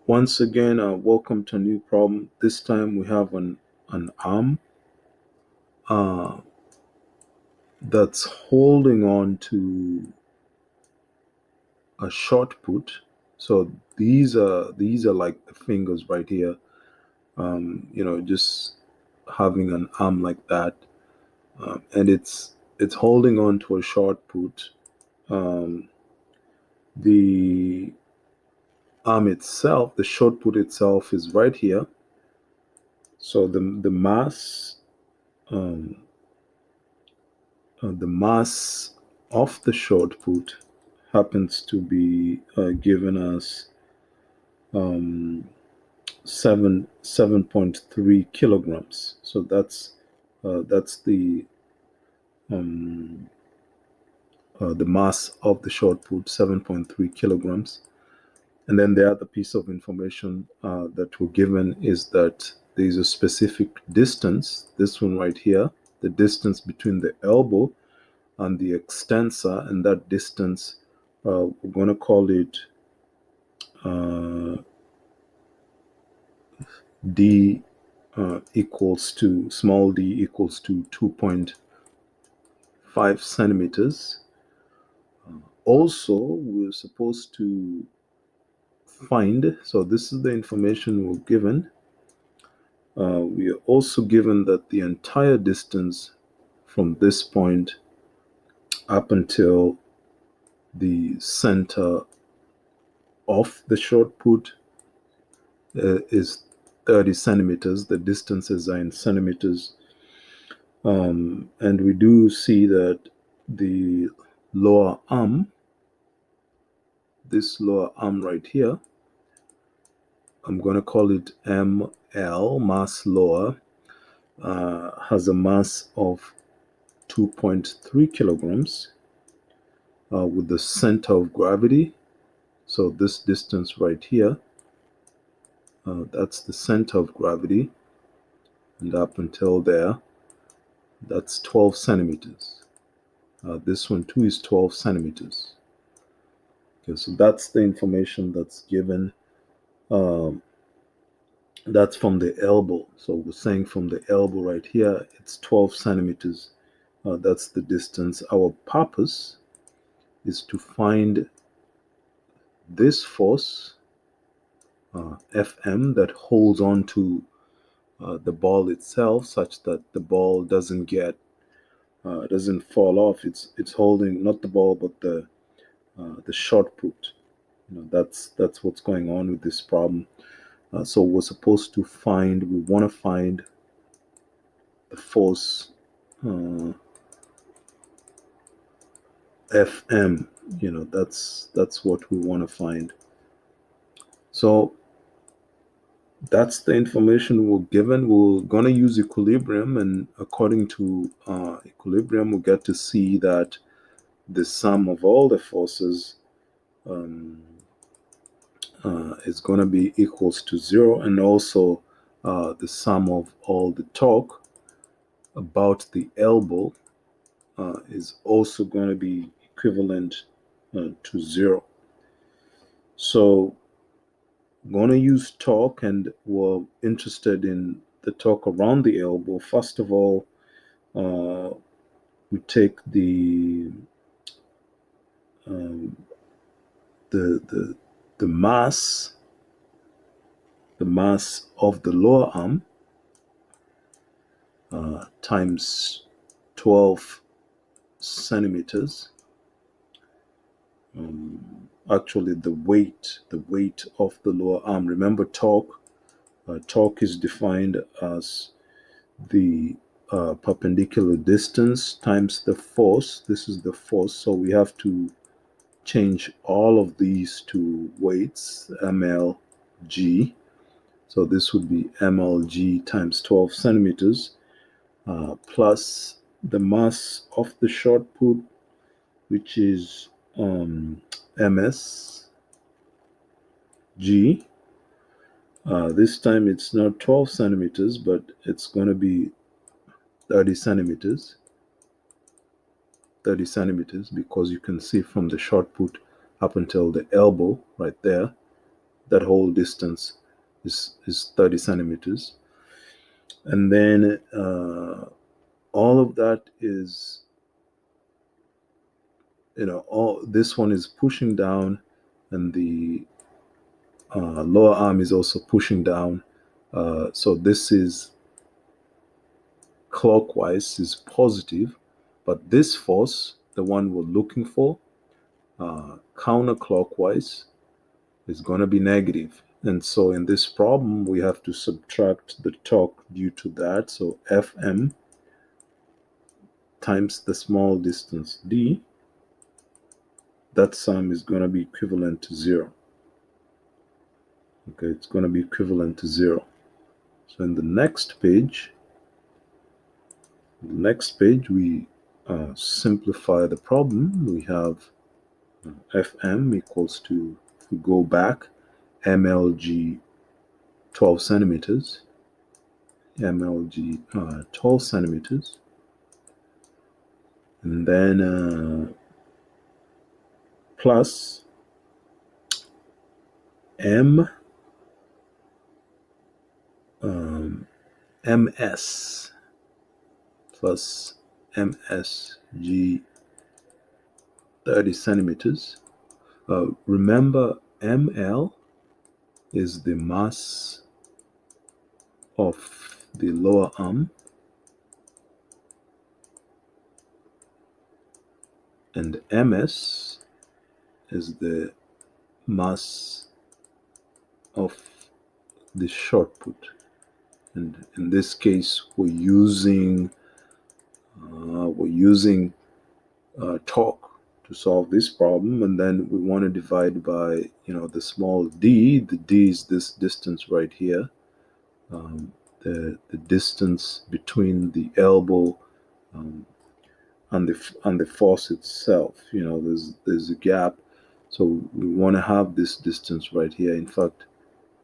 Once again, welcome to a new problem. This time we have an arm uh, that's holding on to a short put. So these are like the fingers right here. Just having an arm like that, and it's holding on to a short put. Um, the arm itself, the short put itself, is right here. So the mass. Um, the mass of the short put happens to be given as um, 7.3 kilograms. So that's the mass of the short put, 7.3 kilograms. And then the other piece of information that we're given is that there is a specific distance. This one right here, the distance between the elbow and the extensor, and that distance we're going to call it uh, d equals to small d equals to 2.5 centimeters. Also, we're supposed to find, so this is the information we're given. We are also given that the entire distance from this point up until the center of the short put is 30 centimeters. The distances are in centimeters. And we do see that the lower arm, this lower arm right here, I'm going to call it ML, mass lower, has a mass of 2.3 kilograms with the center of gravity. So this distance right here, that's the center of gravity. And up until there, that's 12 centimeters. This one too is 12 centimeters. Okay, so that's the information that's given. Um, that's from the elbow. So we're saying from the elbow right here, it's 12 centimeters. That's the distance. Our purpose is to find this force, Fm, that holds on to the ball itself, such that the ball doesn't fall off. It's holding not the ball, but the short put. That's what's going on with this problem. So we want to find the force Fm. That's what we want to find. So that's the information we're given. We're going to use equilibrium, and according to equilibrium, we'll get to see that the sum of all the forces is going to be equals to 0, and also the sum of all the torque about the elbow is also going to be equivalent to 0. So I'm going to use torque, and we're interested in the torque around the elbow. First of all, we take um, the the mass of the lower arm times 12 centimeters. Actually, the weight of the lower arm. Remember, torque is defined as the perpendicular distance times the force. This is the force, so we have to change all of these to weights, mlg. So this would be mlg times 12 centimeters plus the mass of the short put, which is msg. This time it's not 12 centimeters, but it's going to be 30 centimeters. 30 centimeters, because you can see from the short put up until the elbow right there, that whole distance is 30 centimeters. And then all of that is, all this one is pushing down, and the lower arm is also pushing down. So this is clockwise, is positive, but this force, the one we're looking for, counterclockwise, is going to be negative. And so in this problem, we have to subtract the torque due to that. So Fm times the small distance d, that sum is going to be equivalent to 0. Okay, it's going to be equivalent to 0. So in the next page, we simplify the problem. We have Fm equals to, if we go back, mlg 12 centimeters, mlg 12 centimeters, and then plus m ms plus msg 30 centimeters. Remember, ml is the mass of the lower arm, and ms is the mass of the short put. And in this case, we're using torque to solve this problem, and then we want to divide by the small d. The d is this distance right here, the distance between the elbow and the force itself. There's a gap, so we want to have this distance right here. In fact,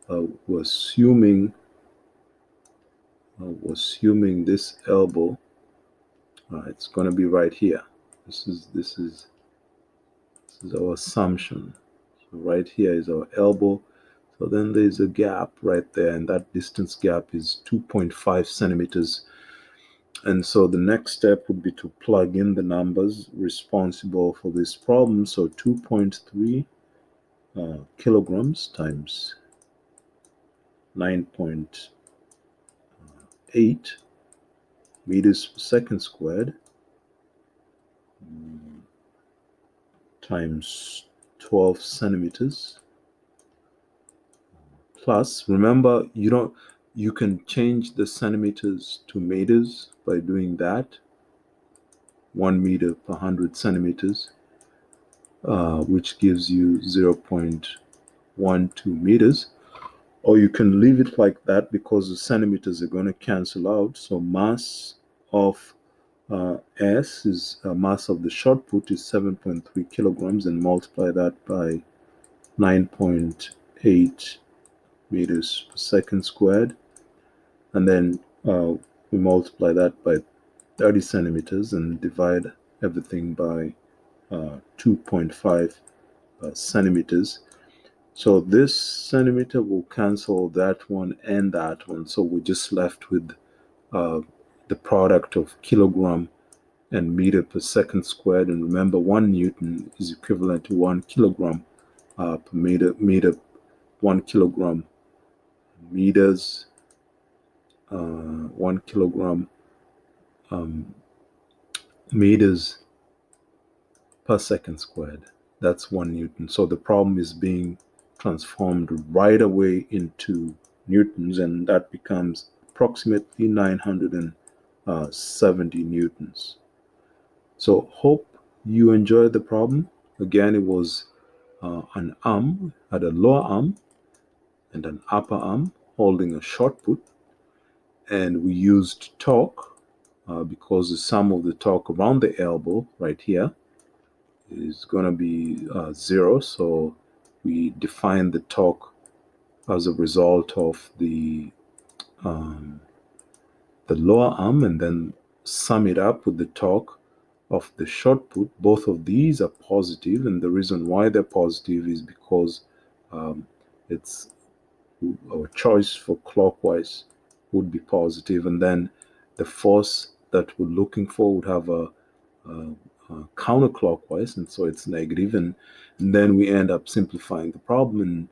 we're assuming this elbow, it's going to be right here. This is our assumption. So right here is our elbow. So then there's a gap right there, and that distance gap is 2.5 centimeters. And so the next step would be to plug in the numbers responsible for this problem. So 2.3 kilograms times 9.8 meters per second squared times 12 centimeters, plus, remember, you can change the centimeters to meters by doing that. 1 meter per 100 centimeters, which gives you 0.12 meters. Or you can leave it like that because the centimeters are going to cancel out. So mass of S is mass of the shot put is 7.3 kilograms, and multiply that by 9.8 meters per second squared, and then we multiply that by 30 centimeters and divide everything by 2.5 centimeters. So this centimeter will cancel that one and that one, so we're just left with the product of kilogram and meter per second squared. And remember, 1 Newton is equivalent to 1 kilogram per meter. 1 kilogram meters, 1 kilogram meters per second squared. That's 1 Newton. So the problem is being transformed right away into newtons, and that becomes approximately 970 newtons. So hope you enjoyed the problem. Again, it was an arm, had a lower arm and an upper arm holding a short put, and we used torque because the sum of the torque around the elbow right here is going to be 0. So we define the torque as a result of the lower arm, and then sum it up with the torque of the short put. Both of these are positive, and the reason why they're positive is because it's our choice for clockwise would be positive, and then the force that we're looking for would have a counterclockwise, and so it's negative, and then we end up simplifying the problem,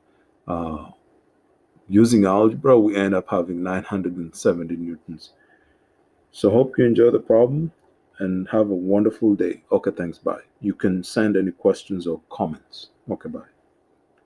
and using algebra we end up having 970 newtons. So hope you enjoy the problem and have a wonderful day. Okay, thanks, bye. You can send any questions or comments. Okay, bye.